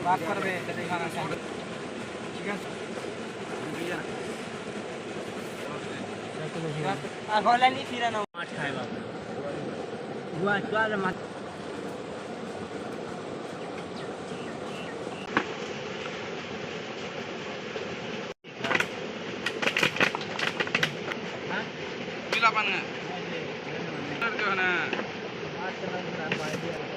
बात करबे कते खाना से ठीक है आ गोला नहीं फिरा ना माछ खाएगा हुआ चल माछ हां पीला पान है के है ना माछ ना आइडिया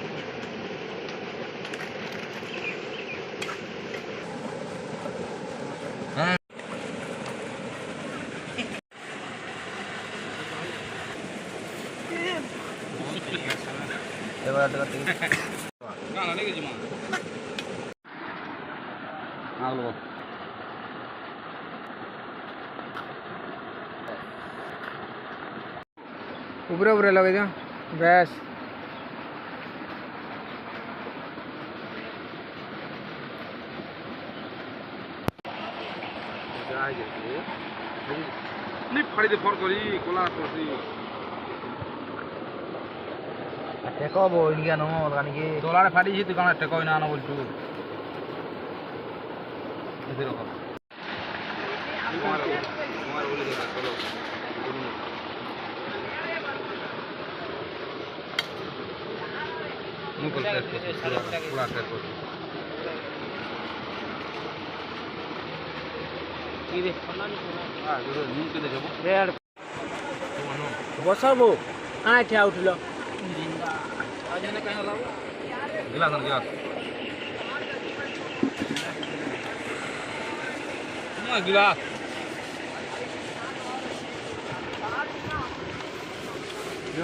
ऊपर ऊपर लगे दियो गैस नहीं फाड़ी दे फर करी कोला करसी टेको बो इंडिया नो गानी के डॉलर फाड़ी छी तू गाना टेको ना बोल तू इधर रखो कुमार बोले दे चलो मुकुल पूरा कर को की रे हां जो नीम के दे जबो रेड बसबो आ ठिया उठलो आज ने कहीं लाओ गिलास गिलास गिलास